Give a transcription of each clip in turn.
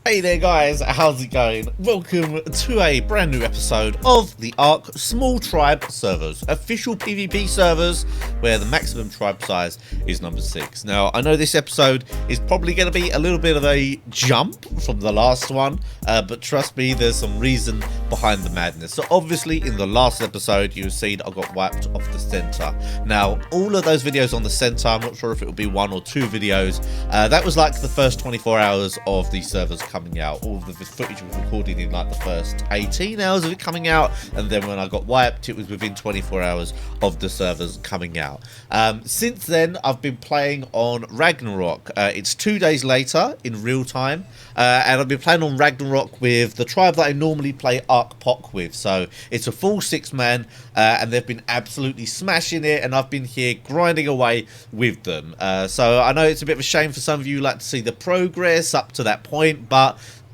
Hey there guys, how's it going? Welcome to a brand new episode of the Ark Small Tribe servers, official PvP servers where the maximum tribe size is number 6. Now I know this episode is probably going to be a little bit of a jump from the last one, but trust me, there's some reason behind the madness. So obviously in the last episode you've seen I got wiped off the center. Now all of those videos on the center, I'm not sure if it will be 1 or 2 videos, that was like the first 24 hours of the servers coming out. All of the footage was recorded in like the first 18 hours of it coming out, and then when I got wiped it was within 24 hours of the servers coming out. Since then I've been playing on Ragnarok. It's 2 days later in real time, and I've been playing on Ragnarok with the tribe that I normally play Ark Pok with. So it's a full 6-man, and they've been absolutely smashing it, and I've been here grinding away with them. So I know it's a bit of a shame for some of you who like to see the progress up to that point, but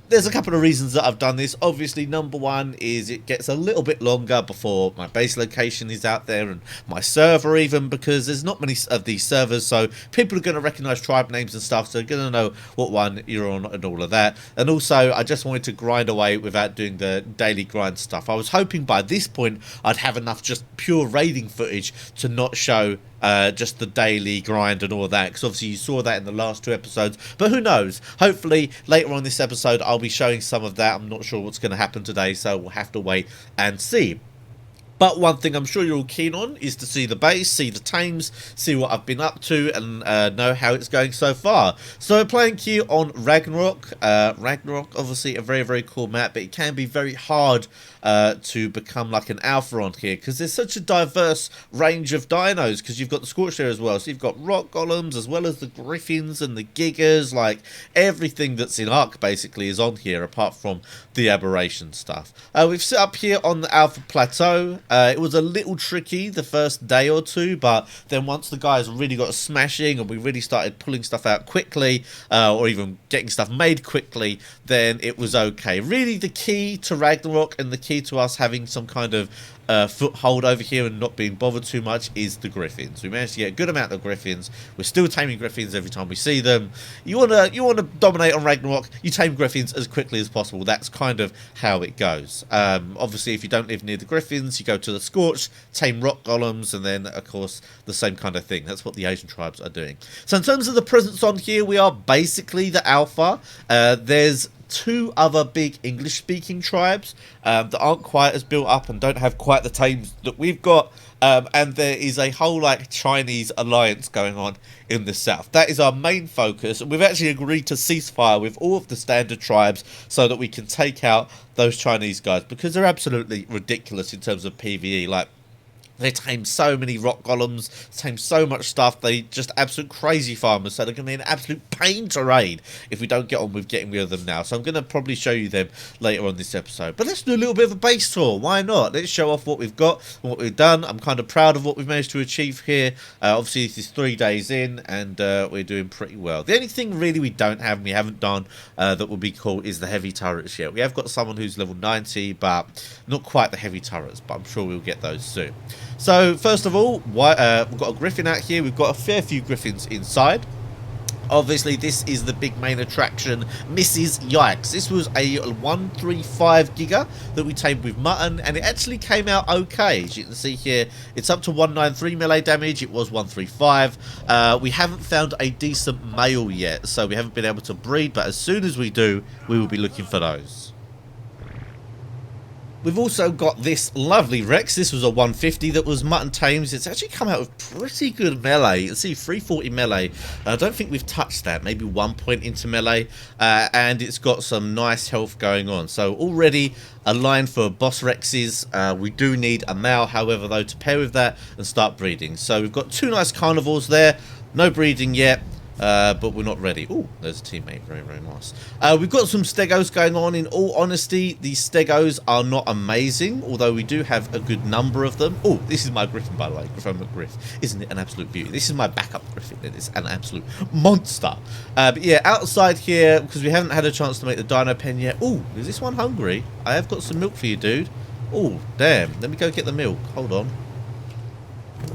there's a couple of reasons that I've done this. Obviously, number one is it gets a little bit longer before my base location is out there and my server even, because there's not many of these servers, so people are going to recognize tribe names and stuff, so they're going to know what one you're on and all of that. And also, I just wanted to grind away without doing the daily grind stuff. I was hoping by this point I'd have enough just pure raiding footage to not show just the daily grind and all that, because obviously you saw that in the last 2 episodes, but who knows, hopefully later on this episode I'll be showing some of that. I'm not sure what's going to happen today, so we'll have to wait and see. But one thing I'm sure you're all keen on is to see the base, see the tames, see what I've been up to, and know how it's going so far. So we're playing here on Ragnarok. Ragnarok, obviously a very, very cool map, but it can be very hard to become like an alpha on here, because there's such a diverse range of dinos, because you've got the Scorched there as well. So you've got rock golems as well as the griffins and the gigas. Like everything that's in Ark basically is on here, apart from the aberration stuff. We've set up here on the alpha plateau. It was a little tricky the first day or 2, but then once the guys really got smashing and we really started pulling stuff out quickly, or even getting stuff made quickly, then it was okay. Really the key to Ragnarok and the key to us having some kind of foothold over here and not being bothered too much is the griffins. We managed to get a good amount of griffins. We're still taming griffins every time we see them. You wanna dominate on Ragnarok, you tame griffins as quickly as possible. That's kind of how it goes. Obviously if you don't live near the griffins, you go to the Scorched, tame rock golems, and then of course the same kind of thing. That's what the Asian tribes are doing. So in terms of the presence on here, we are basically the alpha. There's 2 other big English speaking tribes that aren't quite as built up and don't have quite the tames that we've got, and there is a whole like Chinese alliance going on in the south. That is our main focus, and we've actually agreed to ceasefire with all of the standard tribes so that we can take out those Chinese guys, because they're absolutely ridiculous in terms of PvE. Like, they tame so many rock golems, tame so much stuff. They just absolute crazy farmers, so they're going to be an absolute pain to raid if we don't get on with getting rid of them now. So I'm going to probably show you them later on this episode. But let's do a little bit of a base tour. Why not? Let's show off what we've got, what we've done. I'm kind of proud of what we've managed to achieve here. Obviously, this is 3 days in, and we're doing pretty well. The only thing really we don't have and we haven't done that would be cool is the heavy turrets yet. We have got someone who's level 90, but not quite the heavy turrets, but I'm sure we'll get those soon. So first of all, we've got a griffin out here. We've got a fair few griffins inside. Obviously this is the big main attraction, Mrs. JAYEX. This was a 135 giga that we tamed with mutton, and it actually came out okay. As you can see here, it's up to 193 melee damage. It was 135. We haven't found a decent male yet, so we haven't been able to breed, but as soon as we do, we will be looking for those. We've also got this lovely Rex. This was a 150 that was mutton tames. It's actually come out with pretty good melee. You can see 340 melee. I don't think we've touched that. Maybe 1 point into melee. And it's got some nice health going on. So already a line for boss Rexes. We do need a male, however, though, to pair with that and start breeding. So we've got 2 nice carnivores there. No breeding yet. But we're not ready. Oh, there's a teammate. Very, very nice. We've got some stegos going on. In all honesty, these stegos are not amazing, although we do have a good number of them. Oh, this is my griffin, by the way. Griffin McGriff. Isn't it an absolute beauty? This is my backup griffin. It is an absolute monster. But yeah, outside here, because we haven't had a chance to make the dino pen yet. Oh, is this one hungry? I have got some milk for you, dude. Oh, damn. Let me go get the milk. Hold on.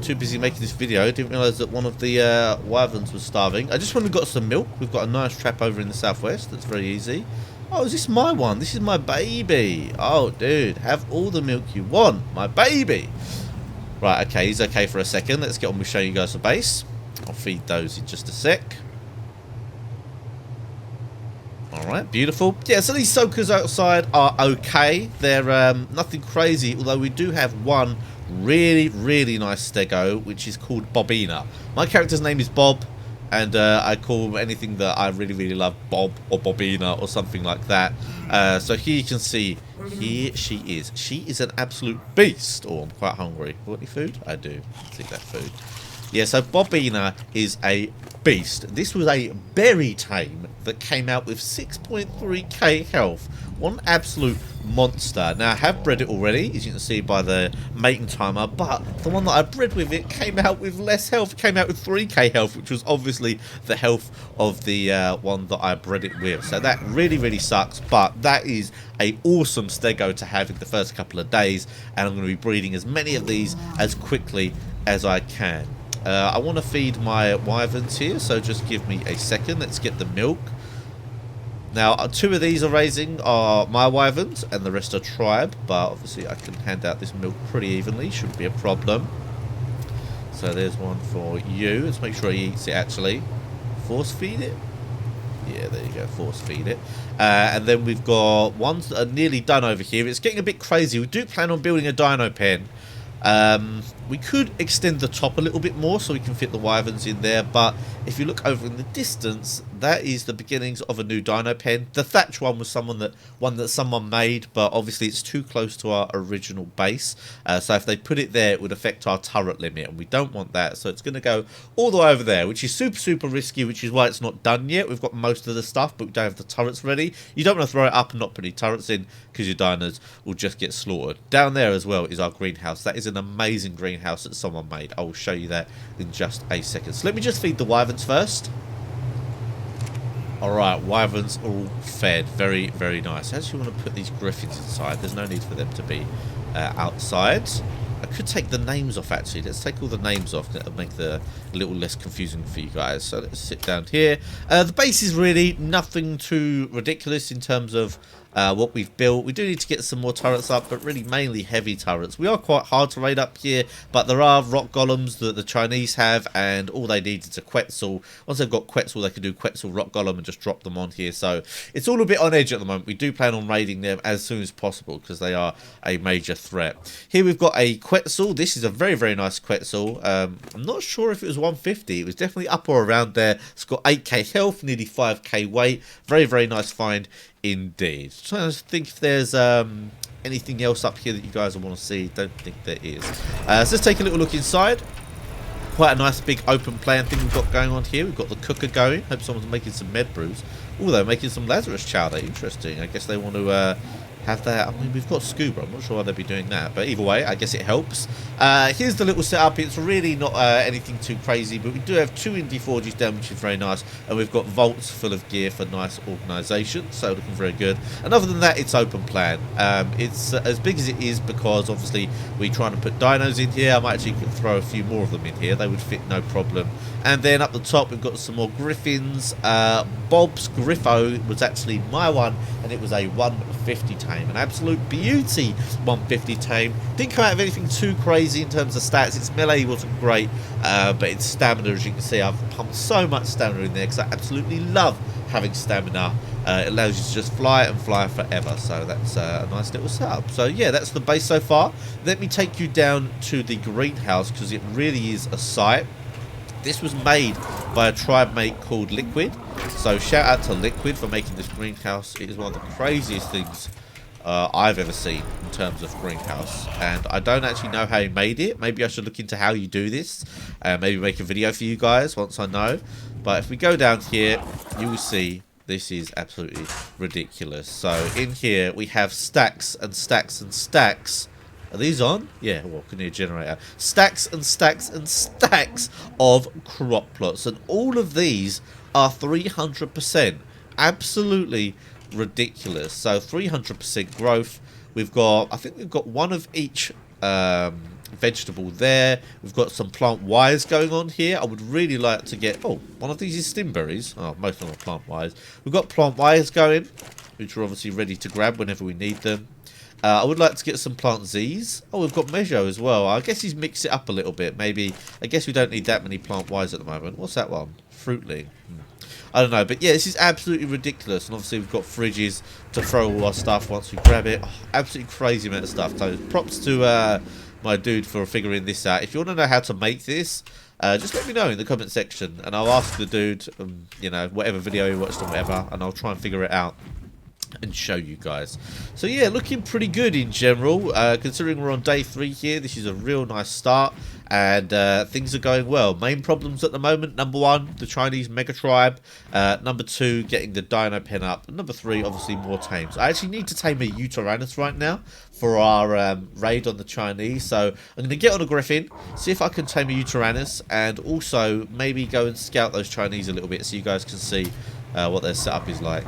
Too busy making this video, didn't realise that one of the wyverns was starving. I just went and got some milk. We've got a nice trap over in the southwest that's very easy. Oh, is this my one? This is my baby. Oh, dude, have all the milk you want. My baby. Right, okay, he's okay for a second. Let's get on with showing you guys the base. I'll feed those in just a sec. Alright, beautiful. Yeah, so these soakers outside are okay. They're nothing crazy, although we do have one really, really nice stego, which is called Bobina. My character's name is Bob, and I call anything that I really, really love Bob or Bobina or something like that. So here you can see, here she is. She is an absolute beast. Oh, I'm quite hungry. Want any food? I do. Take that food. Yeah, so Bobina is a beast. This was a berry tame that came out with 6.3k health. One absolute monster. Now, I have bred it already, as you can see by the mating timer, but the one that I bred with it came out with less health. It came out with 3k health, which was obviously the health of the one that I bred it with. So that really, really sucks, but that is a awesome stego to have in the first couple of days, and I'm going to be breeding as many of these as quickly as I can. I want to feed my wyverns here, so just give me a second. Let's get the milk. Now, 2 of these are raising are my wyverns, and the rest are tribe, but obviously I can hand out this milk pretty evenly, shouldn't be a problem. So there's one for you. Let's make sure he eats it, actually. Force feed it? Yeah, there you go, force feed it. And then we've got ones that are nearly done over here. It's getting a bit crazy. We do plan on building a dino pen. We could extend the top a little bit more so we can fit the wyverns in there, but if you look over in the distance, that is the beginnings of a new dino pen. The thatch one was one that someone made, but obviously it's too close to our original base, so if they put it there it would affect our turret limit, and we don't want that, so it's going to go all the way over there, which is super risky, which is why it's not done yet. We've got most of the stuff, but we don't have the turrets ready. You don't want to throw it up and not put any turrets in, because your dinos will just get slaughtered. Down there as well is our greenhouse. That is an amazing greenhouse that someone made. I will show you that in just a second. So let me just feed the wyverns first. Alright, wyverns all fed. Very nice. I actually want to put these griffins inside. There's no need for them to be outside. I could take the names off, actually. Let's take all the names off. That'll make the a little less confusing for you guys. So let's sit down here. The base is really nothing too ridiculous in terms of what we've built. We do need to get some more turrets up, but really mainly heavy turrets. We are quite hard to raid up here, but there are rock golems that the Chinese have, and all they need is a Quetzal. Once they've got Quetzal, they can do Quetzal rock golem and just drop them on here. So it's all a bit on edge at the moment. We do plan on raiding them as soon as possible because they are a major threat. Here we've got a Quetzal. This is a very nice Quetzal. I'm not sure if it was 150. It was definitely up or around there. It's got 8k health, nearly 5k weight. Very nice find indeed. Trying to think if there's anything else up here that you guys want to see. Don't think there is. So let's take a little look inside. Quite a nice big open plan thing we've got going on here. We've got the cooker going. Hope someone's making some med brews. Oh, they're making some Lazarus chowder. Interesting. I guess they want to have that. I mean, we've got scuba. I'm not sure why they'd be doing that, but either way, I guess it helps. Here's the little setup. It's really not anything too crazy, but we do have 2 indie forges down, which is very nice, and we've got vaults full of gear for nice organisation, so looking very good. And other than that, it's open plan. It's as big as it is because obviously we're trying to put dinos in here. I might actually throw a few more of them in here. They would fit no problem. And then up the top, we've got some more griffins. Bob's Griffo was actually my one, and it was a 150 tame. An absolute beauty 150 tame. Didn't come out of anything too crazy in terms of stats. Its melee wasn't great, but its stamina, as you can see, I've pumped so much stamina in there because I absolutely love having stamina. It allows you to just fly and fly forever, so that's a nice little setup. So yeah, that's the base so far. Let me take you down to the greenhouse because it really is a sight. This was made by a tribe mate called Liquid, so shout out to Liquid for making this greenhouse. It is one of the craziest things I've ever seen in terms of greenhouse, and I don't actually know how he made it. Maybe I should look into how you do this, maybe make a video for you guys once I know. But if we go down here, you will see this is absolutely ridiculous. So in here we have stacks and stacks and stacks. Are these on? Yeah, well, couldn't hear a generator. Stacks and stacks and stacks of crop plots, and all of these are 300%. Absolutely ridiculous. So 300% growth. We've got, I think we've got one of each vegetable there. We've got some plant wires going on here. I would really like to get, oh, one of these is stimberries. Oh, most of them are plant wires. We've got plant wires going. which are obviously ready to grab whenever we need them. I would like to get some plant Z's. Oh, we've got Mejo as well. I guess he's mixed it up a little bit. Maybe, I guess we don't need that many plant Y's at the moment. What's that one? Fruitling. I don't know, but yeah, this is absolutely ridiculous. And obviously we've got fridges to throw all our stuff once we grab it. Oh, absolutely crazy amount of stuff. So props to my dude for figuring this out. If you want to know how to make this, just let me know in the comment section, and I'll ask the dude, you know, whatever video he watched or whatever, and I'll try and figure it out and show you guys. So yeah, looking pretty good in general, considering we're on day 3 here. This is a real nice start, and things are going well. Main problems at the moment: number 1, the Chinese mega tribe; number 2, getting the dino pen up; and number 3, obviously more tames. I actually need to tame a Uranus right now for our raid on the Chinese, so I'm going to get on a Griffin, see if I can tame a Uranus, and also maybe go and scout those Chinese a little bit so you guys can see what their setup is like.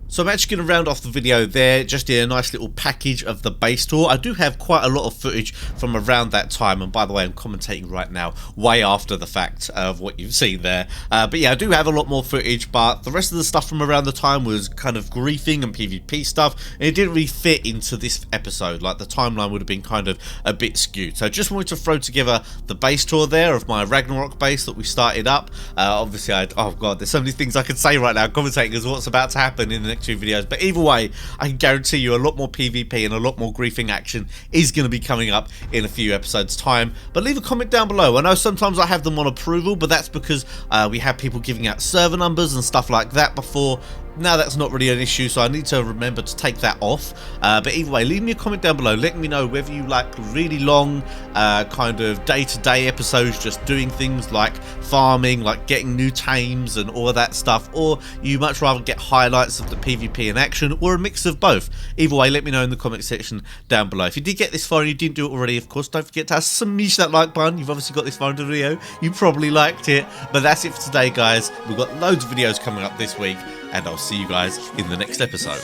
So I'm actually going to round off the video there, just in a nice little package of the base tour. I do have quite a lot of footage from around that time, and by the way, I'm commentating right now, way after the fact of what you've seen there. But yeah, I do have a lot more footage, but the rest of the stuff from around the time was kind of griefing and PvP stuff, and it didn't really fit into this episode. Like, the timeline would have been kind of a bit skewed. So I just wanted to throw together the base tour there of my Ragnarok base that we started up. Obviously, oh god, there's so many things I could say right now, commentating as what's about to happen in the next 2 videos, but either way, I can guarantee you a lot more PvP and a lot more griefing action is going to be coming up in a few episodes time. But leave a comment down below. I know sometimes I have them on approval, but that's because we have people giving out server numbers and stuff like that before. Now that's not really an issue, so I need to remember to take that off. But either way, leave me a comment down below letting me know whether you like really long kind of day-to-day episodes, just doing things like farming, like getting new tames and all of that stuff, or you much rather get highlights of the PvP in action, or a mix of both. Either way, let me know in the comment section down below. If you did get this far and you didn't do it already, of course, don't forget to smash that like button. You've obviously got this far into the video, you probably liked it. But that's it for today, guys. We've got loads of videos coming up this week, and I'll see you guys in the next episode.